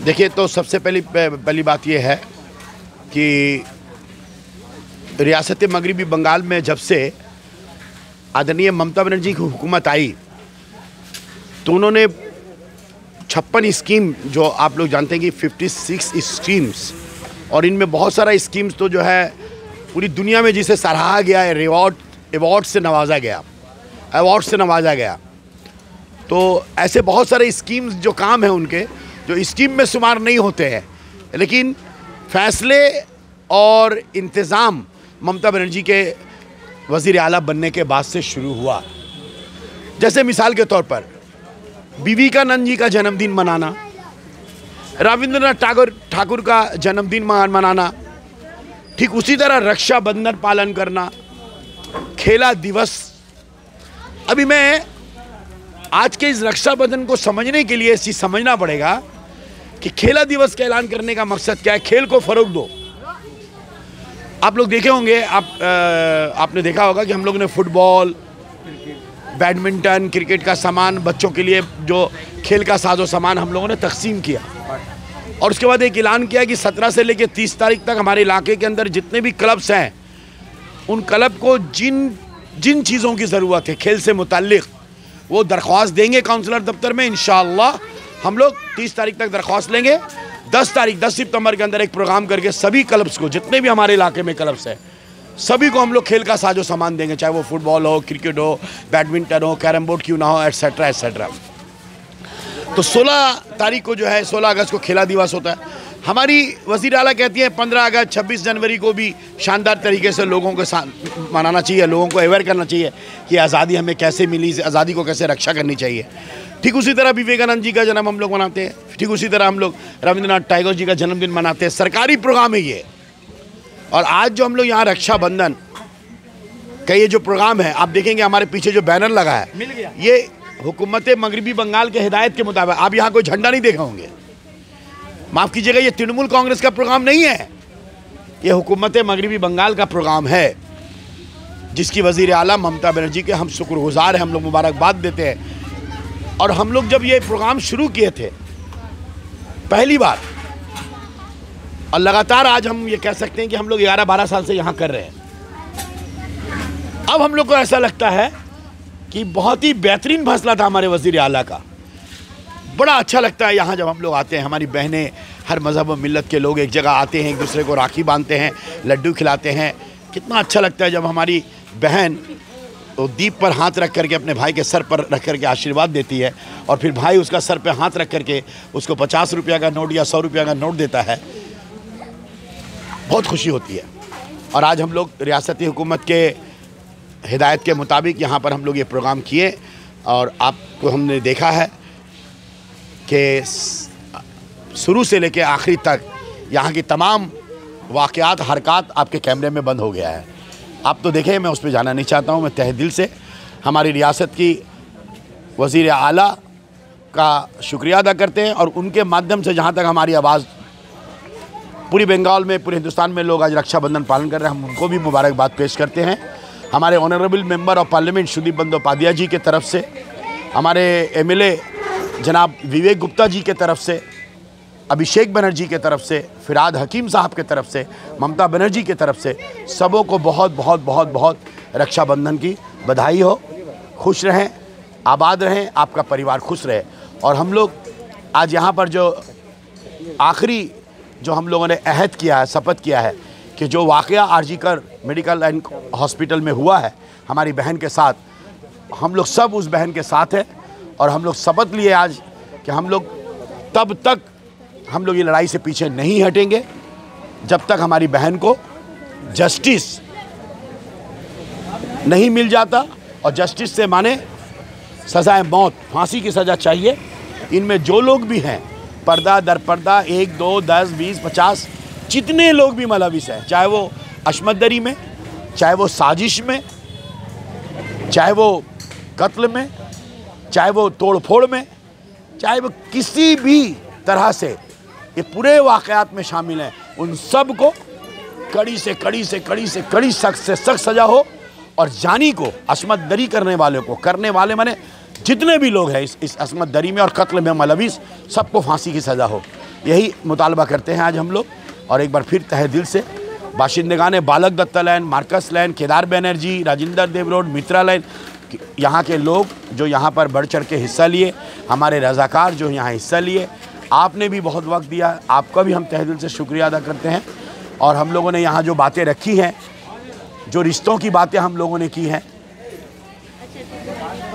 देखिए, तो सबसे पहली बात यह है कि रियासत मगरबी बंगाल में जब से आदरणीय ममता बनर्जी की हुकूमत आई तो उन्होंने 56 स्कीम, जो आप लोग जानते हैं कि 56 स्कीम्स, और इनमें बहुत सारा स्कीम्स तो जो है पूरी दुनिया में जिसे सराहा गया है, अवार्ड से नवाजा गया। तो ऐसे बहुत सारे स्कीम्स जो काम है उनके, जो स्कीम में शुमार नहीं होते हैं, लेकिन फैसले और इंतज़ाम ममता बनर्जी के वज़ीर आला बनने के बाद से शुरू हुआ। जैसे मिसाल के तौर पर विवेकानंद जी का जन्मदिन मनाना, रविंद्रनाथ ठाकुर का जन्मदिन मनाना, ठीक उसी तरह रक्षाबंधन पालन करना, खेला दिवस। अभी मैं आज के इस रक्षाबंधन को समझने के लिए इसी समझना पड़ेगा कि खेला दिवस का ऐलान करने का मकसद क्या है। खेल को फरोग दो। आप लोग देखे होंगे, आपने देखा होगा कि हम लोगों ने फुटबॉल, बैडमिंटन, क्रिकेट का सामान, बच्चों के लिए जो खेल का साजो सामान हम लोगों ने तकसीम किया, और उसके बाद एक ऐलान किया कि 17 से लेकर 30 तारीख तक हमारे इलाके के अंदर जितने भी क्लब्स हैं, उन क्लब को जिन चीज़ों की ज़रूरत है खेल से मुताल्लिक़, वो दरख्वास्त देंगे काउंसलर दफ्तर में। इंशाअल्लाह हम लोग 30 तारीख तक दरख्वास्त लेंगे। 10 सितंबर के अंदर एक प्रोग्राम करके सभी क्लब्स को, जितने भी हमारे इलाके में क्लब्स हैं, सभी को हम लोग खेल का साजो सामान देंगे, चाहे वो फुटबॉल हो, क्रिकेट हो, बैडमिंटन हो, कैरम बोर्ड क्यों ना हो, एट्सेट्रा। तो 16 तारीख को जो है, 16 अगस्त को खेला दिवस होता है। हमारी वज़ीर आला कहती है 15 अगस्त 26 जनवरी को भी शानदार तरीके से लोगों के साथ मनाना चाहिए, लोगों को अवेयर करना चाहिए कि आज़ादी हमें कैसे मिली, आज़ादी को कैसे रक्षा करनी चाहिए। ठीक उसी तरह विवेकानंद जी का जन्म हम लोग मनाते हैं, ठीक उसी तरह हम लोग रविंद्रनाथ टैगोर जी का जन्मदिन मनाते हैं। सरकारी प्रोग्राम है ये। और आज जो हम लोग यहाँ रक्षाबंधन का ये जो प्रोग्राम है, आप देखेंगे हमारे पीछे जो बैनर लगा है, ये हुकूमत मगरबी बंगाल के हिदायत के मुताबिक। आप यहाँ कोई झंडा नहीं देखे होंगे, माफ़ कीजिएगा, ये तृणमूल कांग्रेस का प्रोग्राम नहीं है, ये हुकूमत मगरबी बंगाल का प्रोग्राम है, जिसकी वज़ीर आला ममता बनर्जी के हम शुक्रगुजार हैं, हम लोग मुबारकबाद देते हैं। और हम लोग जब ये प्रोग्राम शुरू किए थे पहली बार, और लगातार आज हम ये कह सकते हैं कि हम लोग 11-12 साल से यहाँ कर रहे हैं, अब हम लोग को ऐसा लगता है कि बहुत ही बेहतरीन फैसला था हमारे वज़ीर आला का। बड़ा अच्छा लगता है यहाँ जब हम लोग आते हैं, हमारी बहनें, हर मज़हब और मिल्लत के लोग एक जगह आते हैं, एक दूसरे को राखी बांधते हैं, लड्डू खिलाते हैं। कितना अच्छा लगता है जब हमारी बहन तो दीप पर हाथ रख करके अपने भाई के सर पर रख करके आशीर्वाद देती है, और फिर भाई उसका सर पर हाथ रख करके उसको 50 रुपया का नोट या 100 रुपया का नोट देता है। बहुत खुशी होती है। और आज हम लोग रियासती हुकूमत के हिदायत के मुताबिक यहाँ पर हम लोग ये प्रोग्राम किए, और आपको हमने देखा है कि शुरू से लेकर आखिरी तक यहाँ की तमाम वाक़यात, हरकत आपके कैमरे में बंद हो गया है। आप तो देखें, मैं उस पर जाना नहीं चाहता हूँ। मैं तहे दिल से हमारी रियासत की वज़ीर आला का शुक्रिया अदा करते हैं, और उनके माध्यम से जहाँ तक हमारी आवाज़ पूरी बंगाल में, पूरे हिंदुस्तान में लोग आज रक्षाबंधन पालन कर रहे हैं, हम उनको भी मुबारकबाद पेश करते हैं। हमारे honourable member of parliament Sudip Bandopadhyay ji की तरफ से, हमारे MLA जनाब विवेक गुप्ता जी के तरफ से, अभिषेक बनर्जी के तरफ से, फिराद हकीम साहब के तरफ से, ममता बनर्जी के तरफ से, सबों को बहुत बहुत बहुत बहुत रक्षाबंधन की बधाई हो। खुश रहें, आबाद रहें, आपका परिवार खुश रहे। और हम लोग आज यहाँ पर जो आखिरी जो हम लोगों ने अहद किया है, शपथ किया है, कि जो वाक़या आरजीकर मेडिकल एंड हॉस्पिटल में हुआ है हमारी बहन के साथ, हम लोग सब उस बहन के साथ हैं। और हम लोग शपथ लिए आज कि हम लोग तब तक हम लोग ये लड़ाई से पीछे नहीं हटेंगे जब तक हमारी बहन को जस्टिस नहीं मिल जाता। और जस्टिस से माने सज़ाए मौत, फांसी की सज़ा चाहिए। इनमें जो लोग भी हैं, पर्दा दर पर्दा, 1, 2, 10, 20, 50, जितने लोग भी मुलविस हैं, चाहे वो अशमतदरी में, चाहे वो साजिश में, चाहे वो कत्ल में, चाहे वो तोड़ फोड़ में, चाहे वो किसी भी तरह से ये पूरे वाक़यात में शामिल हैं, उन सब को कड़ी से कड़ी सख्त से सख्त सज़ा हो। और जानी को, अशमत दरी करने वाले को, करने वाले माने जितने भी लोग हैं इस असमत दरी में और कत्ल में मलविस, सबको फांसी की सज़ा हो, यही मुतालबा करते हैं आज हम लोग। और एक बार फिर तहे दिल से बाशिंदगान Balak Dutta lane, Marcus lane, Kedar Banerjee, Rajendra Dev road, Mitra lane, यहाँ के लोग जो यहाँ पर बढ़ चढ़ के हिस्सा लिए, हमारे रज़ाकार जो यहाँ हिस्सा लिए, आपने भी बहुत वक्त दिया, आपका भी हम तहे दिल से शुक्रिया अदा करते हैं। और हम लोगों ने यहाँ जो बातें रखी हैं, जो रिश्तों की बातें हम लोगों ने की हैं,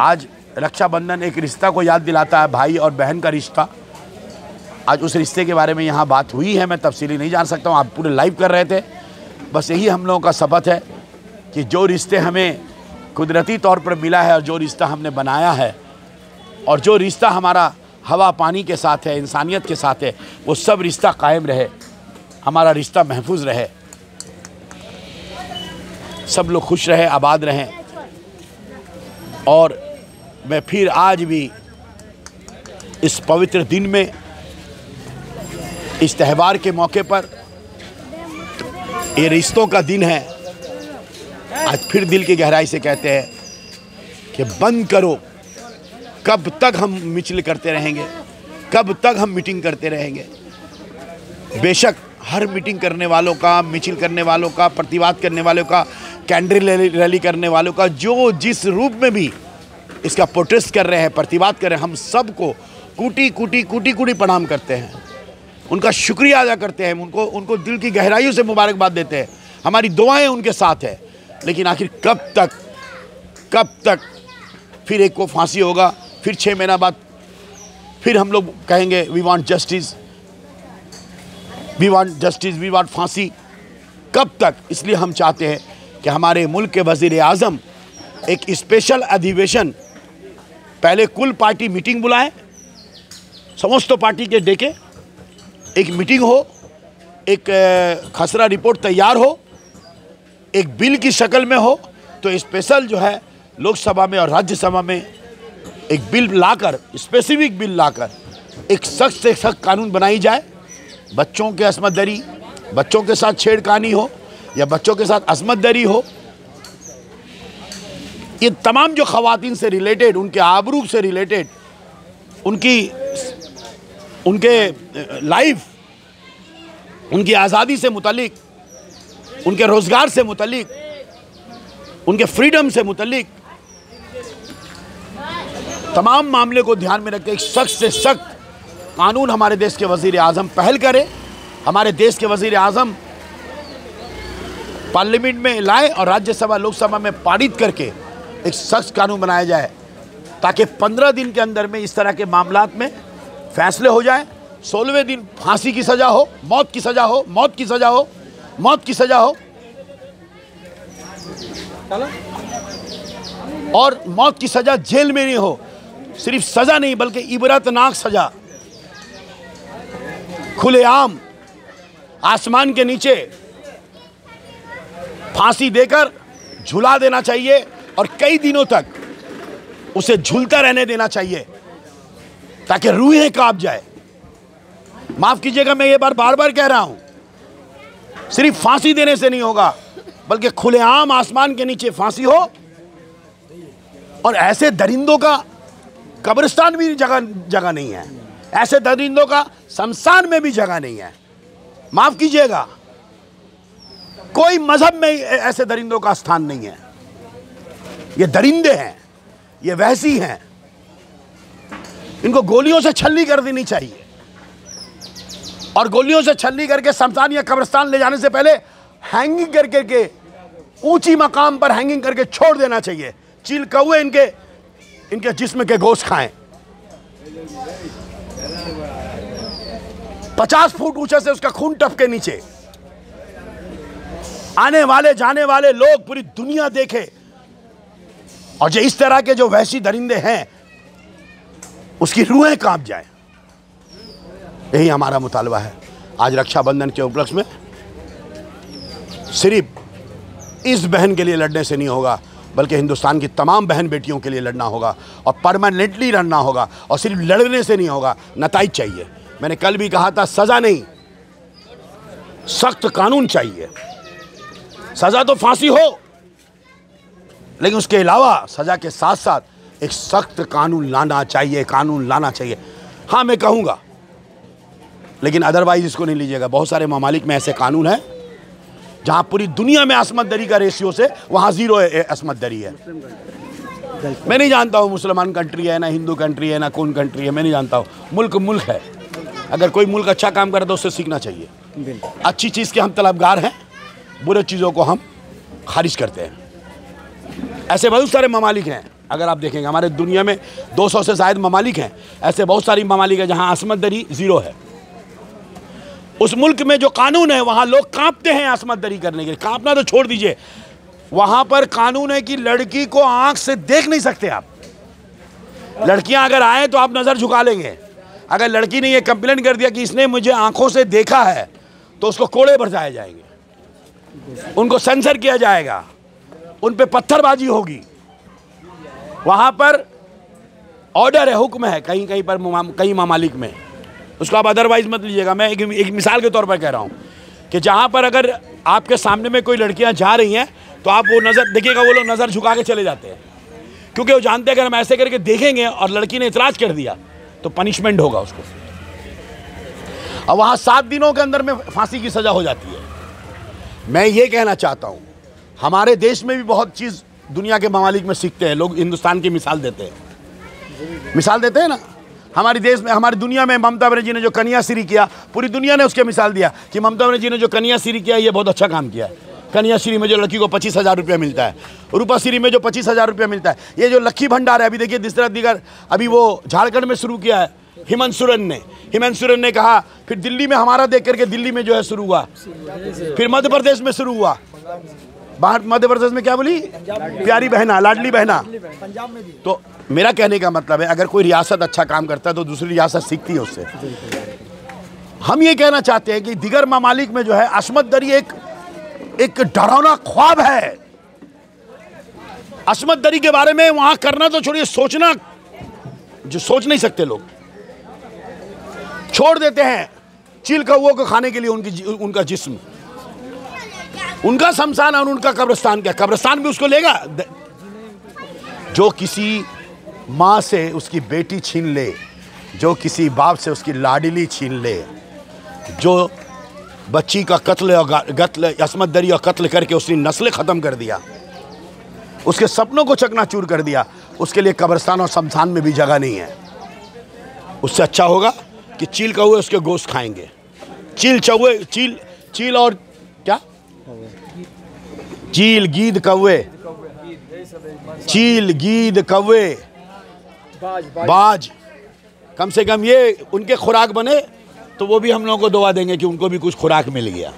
आज रक्षाबंधन एक रिश्ता को याद दिलाता है, भाई और बहन का रिश्ता। आज उस रिश्ते के बारे में यहाँ बात हुई है, मैं तफसीली नहीं जान सकता हूँ, आप पूरे लाइव कर रहे थे। बस यही हम लोगों का सबक है कि जो रिश्ते हमें कुदरती तौर पर मिला है और जो रिश्ता हमने बनाया है और जो रिश्ता हमारा हवा पानी के साथ है, इंसानियत के साथ है, वो सब रिश्ता कायम रहे, हमारा रिश्ता महफूज रहे, सब लोग खुश रहे, आबाद रहें। और मैं फिर आज भी इस पवित्र दिन में, इस त्यौहार के मौके पर, ये रिश्तों का दिन है, आज फिर दिल की गहराई से कहते हैं कि बंद करो, कब तक हम मिचल करते रहेंगे, कब तक हम मीटिंग करते रहेंगे। बेशक हर मीटिंग करने वालों का, मिचिल करने वालों का, प्रतिवाद करने वालों का, कैंडल रैली करने वालों का, जो जिस रूप में भी इसका प्रोटेस्ट कर रहे हैं, प्रतिवाद कर रहे हैं, हम सबको कूटी कूटी कूटी कूटी प्रणाम करते हैं, उनका शुक्रिया अदा करते हैं, उनको दिल की गहराइयों से मुबारकबाद देते हैं, हमारी दुआएं उनके साथ है। लेकिन आखिर कब तक फिर एक को फांसी होगा, फिर 6 महीना बाद फिर हम लोग कहेंगे we want justice, we want फांसी, कब तक? इसलिए हम चाहते हैं कि हमारे मुल्क के वज़ीर आज़म एक स्पेशल अधिवेशन, पहले कुल पार्टी मीटिंग बुलाएं, समस्त पार्टी के डेके एक मीटिंग हो, एक खसरा रिपोर्ट तैयार हो, एक बिल की शक्ल में हो, तो स्पेशल जो है लोकसभा में और राज्यसभा में एक बिल लाकर, स्पेसिफिक बिल लाकर एक सख्त से सख्त कानून बनाई जाए। बच्चों के असमत दरी, बच्चों के साथ छेड़खानी हो या बच्चों के साथ असमत दरी हो, ये तमाम जो ख़वातीन से रिलेटेड, उनके आबरू से रिलेटेड, उनके लाइफ, उनकी आज़ादी से मुतल्लिक, उनके रोज़गार से मुतल्लिक, उनके फ्रीडम से मुतल्लिक तमाम मामले को ध्यान में रख के एक सख्त से सख्त कानून हमारे देश के वज़ीर आज़म पहल करें, हमारे देश के वज़ीर आज़म पार्लियामेंट में लाए और राज्यसभा लोकसभा में पारित करके एक सख्त कानून बनाया जाए, ताकि 15 दिन के अंदर में इस तरह के मामलात में फैसले हो जाए। 16वें दिन फांसी की सज़ा हो, मौत की सज़ा हो, मौत की सज़ा हो, मौत की सज़ा हो, और मौत की सज़ा जेल में नहीं हो, सिर्फ सज़ा नहीं बल्कि इबरतनाक सज़ा, खुलेआम आसमान के नीचे फांसी देकर झुला देना चाहिए और कई दिनों तक उसे झूलता रहने देना चाहिए ताकि रूहें कांप जाए। माफ कीजिएगा, मैं ये बार बार कह रहा हूं, सिर्फ फांसी देने से नहीं होगा बल्कि खुलेआम आसमान के नीचे फांसी हो, और ऐसे दरिंदों का कब्रिस्तान भी जगह नहीं है, ऐसे दरिंदों का शमशान में भी जगह नहीं है। माफ कीजिएगा, कोई मजहब में ऐसे दरिंदों का स्थान नहीं है। ये दरिंदे हैं, ये वहशी हैं, इनको गोलियों से छलनी कर देनी चाहिए, और गोलियों से छलनी करके शमशान या कब्रिस्तान ले जाने से पहले हैंगिंग करके ऊंची मकाम पर हैंगिंग करके छोड़ देना चाहिए। चील कौवे इनके जिस्म के गोश्त खाएं। 50 फुट ऊंचे से उसका खून टपके नीचे, आने वाले जाने वाले लोग पूरी दुनिया देखे, और जो इस तरह के जो वहशी दरिंदे हैं उसकी रूहें कांप जाए। यही हमारा मुतालबा है। आज रक्षाबंधन के उपलक्ष्य में सिर्फ इस बहन के लिए लड़ने से नहीं होगा, बल्कि हिंदुस्तान की तमाम बहन बेटियों के लिए लड़ना होगा, और परमानेंटली लड़ना होगा। और सिर्फ लड़ने से नहीं होगा, नताइज चाहिए। मैंने कल भी कहा था, सज़ा नहीं, सख्त कानून चाहिए। सज़ा तो फांसी हो, लेकिन उसके अलावा सज़ा के साथ साथ एक सख्त कानून लाना चाहिए, कानून लाना चाहिए। हाँ मैं कहूँगा, लेकिन अदरवाइज इसको नहीं लीजिएगा। बहुत सारे ममालिक में ऐसे कानून है जहाँ पूरी दुनिया में असमत दरी का रेशियो से वहाँ 0 असमत दरी है। मैं नहीं जानता हूँ मुसलमान कंट्री है ना हिंदू कंट्री है ना कौन कंट्री है, मैं नहीं जानता हूँ। मुल्क मुल्क है। अगर कोई मुल्क अच्छा काम करे तो उससे सीखना चाहिए। अच्छी चीज़ के हम तलबगार हैं, बुरे चीज़ों को हम खारिज करते हैं। ऐसे बहुत सारे ममालिक हैं, अगर आप देखेंगे हमारे दुनिया में 200 से ज़ायद ममालिक हैं। ऐसे बहुत सारी ममालिक हैं जहाँ असमत दरी 0 है। उस मुल्क में जो कानून है वहाँ लोग कांपते हैं असमत दरी करने के लिए। कांपना तो छोड़ दीजिए, वहाँ पर कानून है कि लड़की को आँख से देख नहीं सकते आप। लड़कियाँ अगर आए तो आप नज़र झुका लेंगे। अगर लड़की ने ये कंप्लेन कर दिया कि इसने मुझे आँखों से देखा है तो उसको कोड़े बरसाए जाएंगे, उनको सेंसर किया जाएगा, उन पे पत्थरबाजी होगी। वहाँ पर ऑर्डर है, हुक्म है कहीं कहीं पर, कई ममालिक में। उसको आप अदरवाइज मत लीजिएगा। मैं एक मिसाल के तौर पर कह रहा हूँ कि जहाँ पर अगर आपके सामने में कोई लड़कियाँ जा रही हैं तो आप वो नज़र देखिएगा, वो लोग नज़र झुका के चले जाते हैं, क्योंकि वो जानते हैं अगर हम ऐसे करके देखेंगे और लड़की ने इतराज़ कर दिया तो पनिशमेंट होगा उसको। और वहाँ 7 दिनों के अंदर में फांसी की सज़ा हो जाती है। मैं ये कहना चाहता हूँ, हमारे देश में भी बहुत चीज़ दुनिया के ममालिक में सीखते हैं लोग। हिंदुस्तान की मिसाल देते हैं ना। हमारे देश में, हमारी दुनिया में ममता बनर्जी ने जो कन्याश्री किया, पूरी दुनिया ने उसके मिसाल दिया कि ममता बनर्जी ने जो कन्याश्री किया ये बहुत अच्छा काम किया है। कन्याश्री में जो लड़की को 25,000 रुपया मिलता है, रूपाश्री में जो 25,000 रुपया मिलता है, ये जो लक्की भंडार है, अभी देखिए दिगर अभी वो झारखंड में शुरू किया है हेमंत सोरेन ने कहा। फिर दिल्ली में हमारा देख करके दिल्ली में जो है शुरू हुआ, फिर मध्य प्रदेश में शुरू हुआ। बाहर मध्य प्रदेश में क्या बोली, प्यारी बहना, लाडली बहना। तो मेरा कहने का मतलब है, अगर कोई रियासत अच्छा काम करता है तो दूसरी रियासत सीखती है उससे। हम ये कहना चाहते हैं कि दिगर ममालिक में जो है असमत दरी एक डरावना ख्वाब है। असमत दरी के बारे में वहां करना तो छोड़िए, सोचना जो सोच नहीं सकते लोग, छोड़ देते हैं चील कौओं को खाने के लिए उनका जिस्म, उनका शमशान और उनका कब्रिस्तान। क्या कब्रिस्तान भी उसको लेगा? जो किसी माँ से उसकी बेटी छीन ले, जो किसी बाप से उसकी लाडली छीन ले, जो बच्ची का कत्ल असमत दरी और कत्ल करके उसने नस्लें ख़त्म कर दिया, उसके सपनों को चकनाचूर कर दिया, उसके लिए कब्रिस्तान और शमशान में भी जगह नहीं है। उससे अच्छा होगा कि चील कौवे उसके गोश्त खाएंगे। चील और क्या, चील गीद कौवे, चील गीद कौवे, बाज, कम से कम ये उनके खुराक बने तो वो भी हम लोगों को दुआ देंगे कि उनको भी कुछ खुराक मिल गया।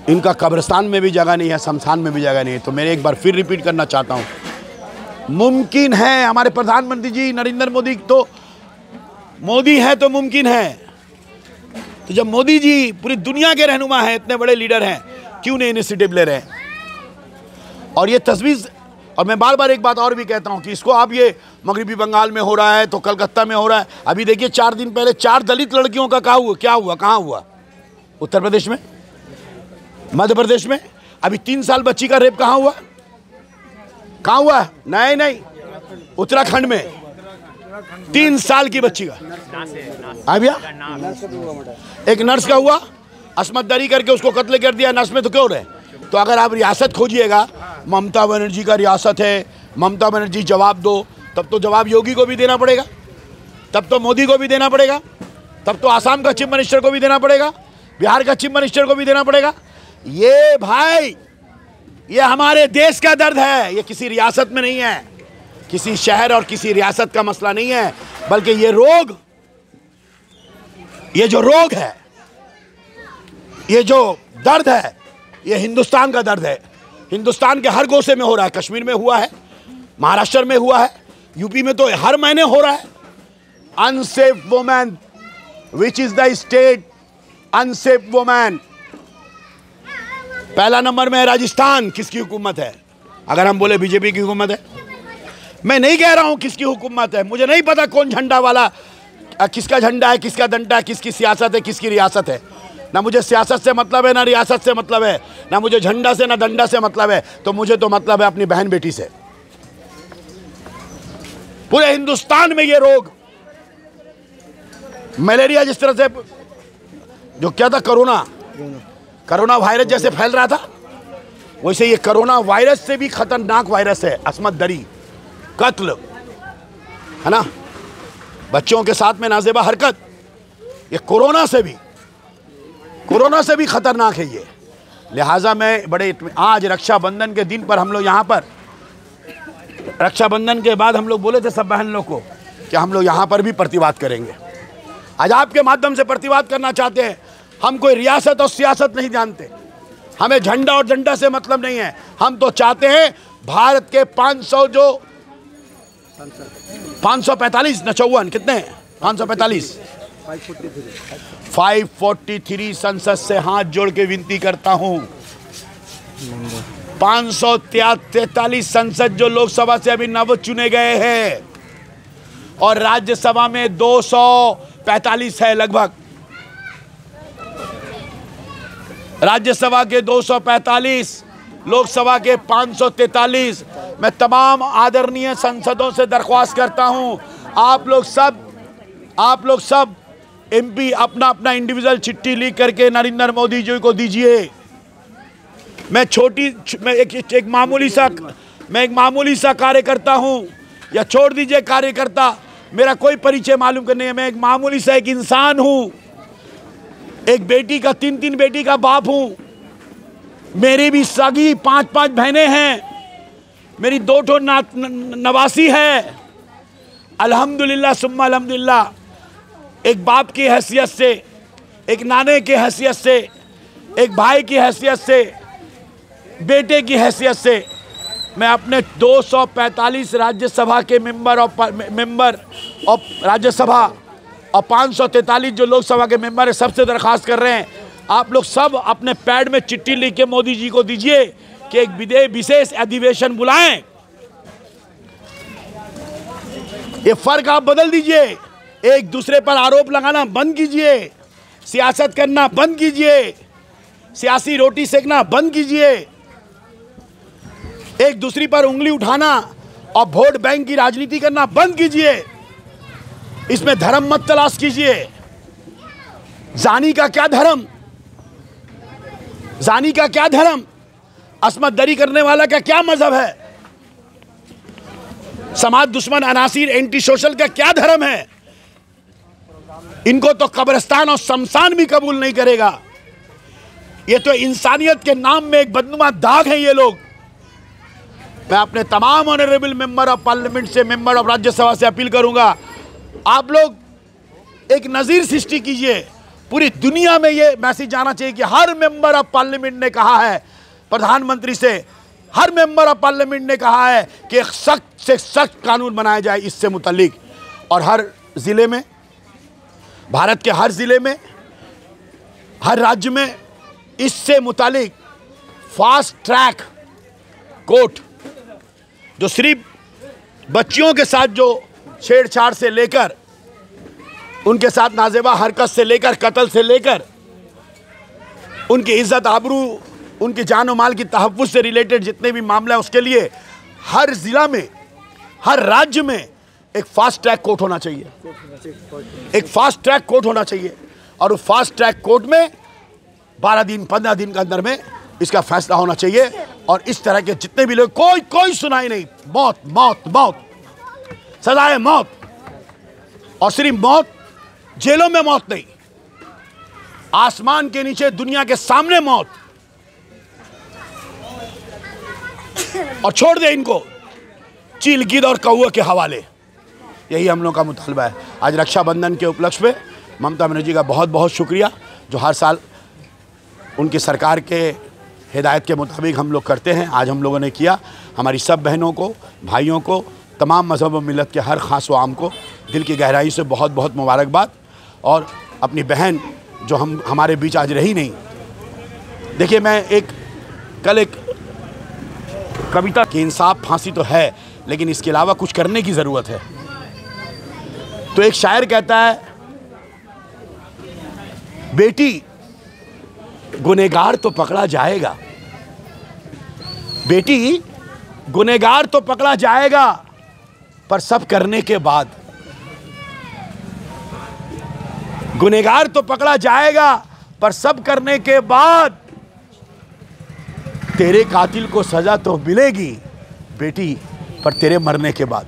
इनका कब्रिस्तान में भी जगह नहीं है, शमशान में भी जगह नहीं है। तो मैं एक बार फिर रिपीट करना चाहता हूँ, मुमकिन है, हमारे प्रधानमंत्री जी नरेंद्र मोदी तो मोदी है तो मुमकिन है। तो जब मोदी जी पूरी दुनिया के रहनुमा हैं, इतने बड़े लीडर हैं, क्यों नहीं इनिशिएटिव ले रहे हैं? और ये तजवीज़, और मैं बार बार एक बात और भी कहता हूँ कि इसको आप ये मगरबी बंगाल में हो रहा है तो कलकत्ता में हो रहा है। अभी देखिए 4 दिन पहले 4 दलित लड़कियों का क्या हुआ, कहाँ हुआ? उत्तर प्रदेश में, मध्य प्रदेश में। अभी 3 साल बच्ची का रेप कहाँ हुआ? कहाँ हुआ? नहीं, उत्तराखंड में 3 साल की बच्ची का। भैया एक नर्स का हुआ, असमत दरी करके उसको कत्ल कर दिया। नर्स में तो क्यों रहे? तो अगर आप रियासत खोजिएगा, ममता बनर्जी का रियासत है, ममता बनर्जी जवाब दो, तब तो जवाब योगी को भी देना पड़ेगा, तब तो मोदी को भी देना पड़ेगा, तब तो आसाम का चीफ मिनिस्टर को भी देना पड़ेगा, बिहार का चीफ मिनिस्टर को भी देना पड़ेगा। ये भाई, ये हमारे देश का दर्द है, ये किसी रियासत में नहीं है, किसी शहर और किसी रियासत का मसला नहीं है, बल्कि ये जो रोग है, ये जो दर्द है, ये हिंदुस्तान का दर्द है। हिंदुस्तान के हर गोशे में हो रहा है। कश्मीर में हुआ है, महाराष्ट्र में हुआ है, यूपी में तो हर महीने हो रहा है। Unsafe women, which is the state unsafe women? पहला नंबर में है राजस्थान। किसकी हुकूमत है? अगर हम बोले बीजेपी की हुकूमत है। मैं नहीं कह रहा हूं किसकी हुकूमत है, मुझे नहीं पता कौन झंडा वाला, किसका झंडा है, किसका डंडा है, किसकी सियासत है, किसकी रियासत है। ना मुझे सियासत से मतलब है, ना रियासत से मतलब है, ना मुझे झंडा से ना डंडा से मतलब है। तो मुझे तो मतलब है अपनी बहन बेटी से। पूरे हिंदुस्तान में ये रोग, मलेरिया जिस तरह से जो क्या था, कोरोना वायरस जैसे फैल रहा था, वैसे ये कोरोना वायरस से भी खतरनाक वायरस है। अस्मत दरी, कत्ल, है ना, बच्चों के साथ में नाजेबा हरकत, ये कोरोना से भी खतरनाक है ये। लिहाजा मैं बड़े आज रक्षाबंधन के दिन पर हम लोग यहाँ पर, रक्षाबंधन के बाद हम लोग बोले थे सब बहन लोग को कि हम लोग यहाँ पर भी प्रतिवाद करेंगे। आज आपके माध्यम से प्रतिवाद करना चाहते हैं। हम कोई रियासत और सियासत नहीं जानते, हमें झंडा और झंडा से मतलब नहीं है। हम तो चाहते हैं भारत के 545 न 54 कितने 543 संसद से हाथ जोड़ के विनती करता हूं। 543 संसद जो लोकसभा से अभी नव चुने गए हैं और राज्यसभा में 245 है लगभग। राज्यसभा के 245, लोकसभा के 543। मैं तमाम आदरणीय सांसदों से दरख्वास्त करता हूं, आप लोग सब एमपी अपना अपना इंडिविजुअल चिट्ठी लिख करके नरेंद्र मोदी जी को दीजिए। मैं एक मामूली सा कार्यकर्ता हूं, या छोड़ दीजिए कार्यकर्ता, मेरा कोई परिचय मालूम करने है। मैं एक मामूली सा एक इंसान हूं, एक बेटी का 3 बेटी का बाप हूं। मेरी भी सगी 5 बहनें हैं, मेरी 2 नवासी है। अल्हम्दुलिल्लाह सुम्मा अल्हम्दुलिल्लाह, एक बाप की हैसियत से, एक नाने की हैसियत से, एक भाई की हैसियत से, बेटे की हैसियत से मैं अपने 245 राज्यसभा के मेंबर ऑफ राज्यसभा और 543 जो लोकसभा के मेंबर है, सबसे दरख्वास्त कर रहे हैं, आप लोग सब अपने पैड में चिट्ठी लिख के मोदी जी को दीजिए कि एक विशेष अधिवेशन बुलाएं। ये फर्क आप बदल दीजिए, एक दूसरे पर आरोप लगाना बंद कीजिए, सियासत करना बंद कीजिए, सियासी रोटी सेकना बंद कीजिए, एक दूसरी पर उंगली उठाना और वोट बैंक की राजनीति करना बंद कीजिए। इसमें धर्म मत तलाश कीजिए। जानी का क्या धर्म, अस्मत दरी करने वाला का क्या मजहब है, समाज दुश्मन अनासिर एंटी सोशल का क्या धर्म है, इनको तो कब्रिस्तान और शमशान भी कबूल नहीं करेगा। ये तो इंसानियत के नाम में एक बदनुमा दाग है ये लोग। मैं अपने तमाम ऑनरेबल मेंबर ऑफ पार्लियामेंट से, मेंबर ऑफ राज्यसभा से अपील करूंगा, आप लोग एक नज़ीर सृष्टि कीजिए। पूरी दुनिया में ये मैसेज जाना चाहिए कि हर मेंबर ऑफ पार्लियामेंट ने कहा है, प्रधानमंत्री से हर मेंबर ऑफ पार्लियामेंट ने कहा है कि सख्त से सख्त कानून बनाया जाए इससे मुतल्लिक, और हर ज़िले में, भारत के हर ज़िले में, हर राज्य में इससे मुतालिक फास्ट ट्रैक कोर्ट, जो सिर्फ बच्चियों के साथ जो छेड़छाड़ से लेकर, उनके साथ नाजेबा हरकत से लेकर, कत्ल से लेकर, उनकी इज्जत आबरू, उनकी जान और माल की तहफ़्फ़ुज़ से रिलेटेड जितने भी मामला है, उसके लिए हर ज़िला में, हर राज्य में एक फास्ट ट्रैक कोर्ट होना चाहिए, एक फास्ट ट्रैक कोर्ट होना चाहिए। और उस फास्ट ट्रैक कोर्ट में 12 दिन 15 दिन के अंदर में इसका फैसला होना चाहिए। और इस तरह के जितने भी लोग, कोई सुनाई नहीं, मौत मौत मौत, सजाए मौत, और सिर्फ मौत, जेलों में मौत नहीं, आसमान के नीचे दुनिया के सामने मौत। और छोड़ दे इनको चील गिद्ध और कौवे के हवाले। यही हम लोग का मुतालबा है। आज रक्षाबंधन के उपलक्ष्य पे ममता बनर्जी का बहुत बहुत शुक्रिया, जो हर साल उनकी सरकार के हिदायत के मुताबिक हम लोग करते हैं। आज हम लोगों ने किया। हमारी सब बहनों को, भाइयों को, तमाम मज़हब व मिलत के हर ख़ास व आम को दिल की गहराई से बहुत बहुत मुबारकबाद। और अपनी बहन जो हमारे बीच आज रही नहीं, देखिए मैं कल एक कविता की, इंसाफ फांसी तो है लेकिन इसके अलावा कुछ करने की ज़रूरत है। तो एक शायर कहता है, बेटी गुनहगार तो पकड़ा जाएगा, बेटी गुनहगार तो पकड़ा जाएगा, पर सब करने के बाद गुनहगार तो पकड़ा जाएगा, पर सब करने के बाद तेरे कातिल को सजा तो मिलेगी बेटी, पर तेरे मरने के बाद,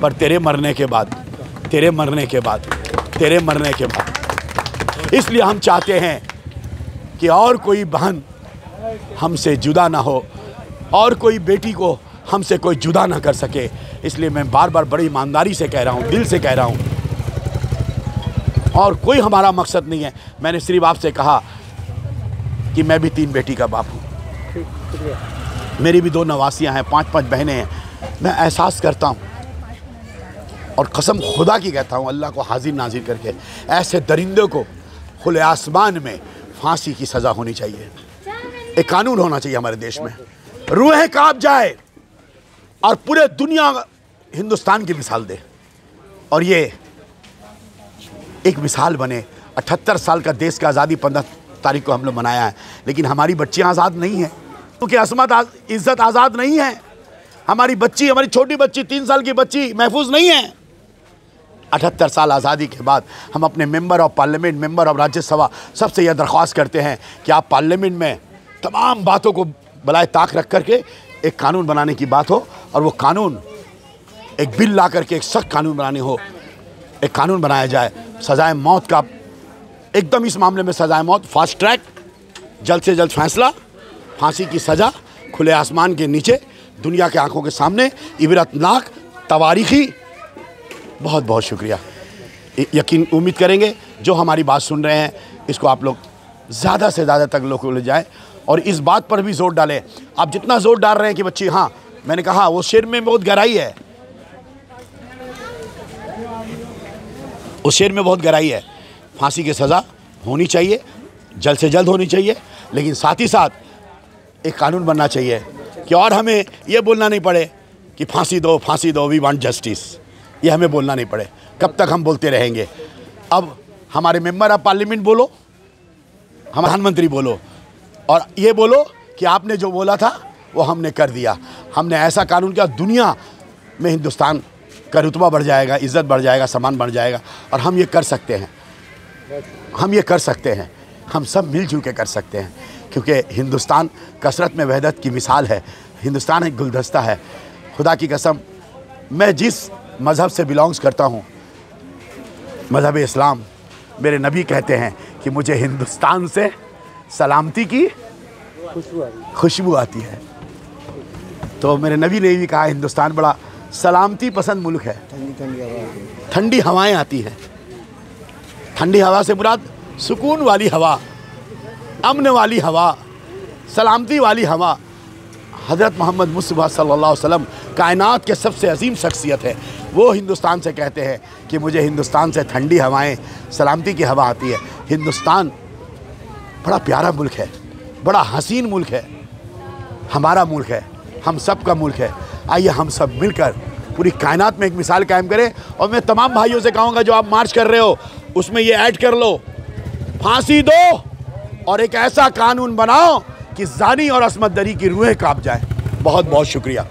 पर तेरे मरने के बाद, तेरे मरने के बाद, तेरे मरने के बाद। इसलिए हम चाहते हैं कि और कोई बहन हमसे जुदा ना हो, और कोई बेटी को हमसे कोई जुदा ना कर सके। इसलिए मैं बार बार बड़ी ईमानदारी से कह रहा हूँ, दिल से कह रहा हूँ, और कोई हमारा मकसद नहीं है। मैंने सिर्फ आपसे कहा कि मैं भी 3 बेटी का बाप हूँ, मेरी भी 2 नवासियाँ हैं, 5-5 बहनें हैं। मैं एहसास करता हूँ और कसम खुदा की कहता हूँ, अल्लाह को हाजिर नाजिर करके, ऐसे दरिंदे को खुले आसमान में फांसी की सज़ा होनी चाहिए। एक कानून होना चाहिए हमारे देश में, रूहें कांप जाए और पूरे दुनिया हिंदुस्तान की मिसाल दे, और ये एक मिसाल बने। 78 साल का देश का आज़ादी 15 तारीख को हम लोग मनाया है, लेकिन हमारी बच्चियां आज़ाद नहीं हैं, क्योंकि असमत इज़्ज़त आज़ाद नहीं है। हमारी बच्ची, हमारी छोटी बच्ची, 3 साल की बच्ची महफूज नहीं है। 78 साल आज़ादी के बाद हम अपने member of parliament, member of Rajya Sabha सबसे यह दरख्वास्त करते हैं कि आप पार्लियामेंट में तमाम बातों को बलाए ताक रख करके एक कानून बनाने की बात हो, और वो कानून एक बिल ला करके एक सख्त कानून बनाने हो, एक कानून बनाया जाए सजाए मौत का। एकदम इस मामले में सजाए मौत, फास्ट ट्रैक, जल्द से जल्द फैसला, फांसी की सज़ा खुले आसमान के नीचे, दुनिया के आंखों के सामने, इबरतनाक, तवारीखी। बहुत बहुत शुक्रिया। यकीन उम्मीद करेंगे जो हमारी बात सुन रहे हैं इसको आप लोग ज़्यादा से ज़्यादा तक लोगों को ले जाएँ, और इस बात पर भी जोर डालें। आप जितना जोर डाल रहे हैं कि बच्ची, हाँ मैंने कहा वो शेर में बहुत गहराई है, उस शेर में बहुत गहराई है। फांसी की सज़ा होनी चाहिए, जल्द से जल्द होनी चाहिए, लेकिन साथ ही साथ एक कानून बनना चाहिए कि और हमें ये बोलना नहीं पड़े कि फांसी दो, फांसी दो, वी वांट जस्टिस। ये हमें बोलना नहीं पड़े। कब तक हम बोलते रहेंगे? अब हमारे मेंबर ऑफ पार्लियामेंट बोलो, हम प्रधानमंत्री बोलो, और ये बोलो कि आपने जो बोला था वो हमने कर दिया। हमने ऐसा कानून किया, दुनिया में हिंदुस्तान का रुतबा बढ़ जाएगा, इज़्ज़त बढ़ जाएगा, सम्मान बढ़ जाएगा। और हम ये कर सकते हैं, हम ये कर सकते हैं, हम सब मिलजुल के कर सकते हैं, क्योंकि हिंदुस्तान कसरत में वहदत की मिसाल है। हिंदुस्तान एक गुलदस्ता है। खुदा की कसम, मैं जिस मज़हब से बिलोंग्स करता हूँ, मज़हब इस्लाम, मेरे नबी कहते हैं कि मुझे हिंदुस्तान से सलामती की खुशबू आती है। तो मेरे नबी ने भी कहा हिंदुस्तान बड़ा सलामती पसंद मुल्क है। ठंडी हवाएं आती हैं। ठंडी हवा से मुराद सुकून वाली हवा, अमन वाली हवा, सलामती वाली हवा। हज़रत मोहम्मद मुस्तफ़ा सल्लल्लाहु अलैहि वसल्लम कायनात के सबसे अजीम शख्सियत है, वो हिंदुस्तान से कहते हैं कि मुझे हिंदुस्तान से ठंडी हवाएं, सलामती की हवा आती है। हिंदुस्तान बड़ा प्यारा मुल्क है, बड़ा हसीन मुल्क है, हमारा मुल्क है, हम सब का मुल्क है। आइए हम सब मिलकर पूरी कायनात में एक मिसाल कायम करें। और मैं तमाम भाइयों से कहूँगा जो आप मार्च कर रहे हो उसमें ये ऐड कर लो, फांसी दो और एक ऐसा कानून बनाओ कि ज़ानी और असमत दरी की रूहें कांप जाए। बहुत बहुत शुक्रिया।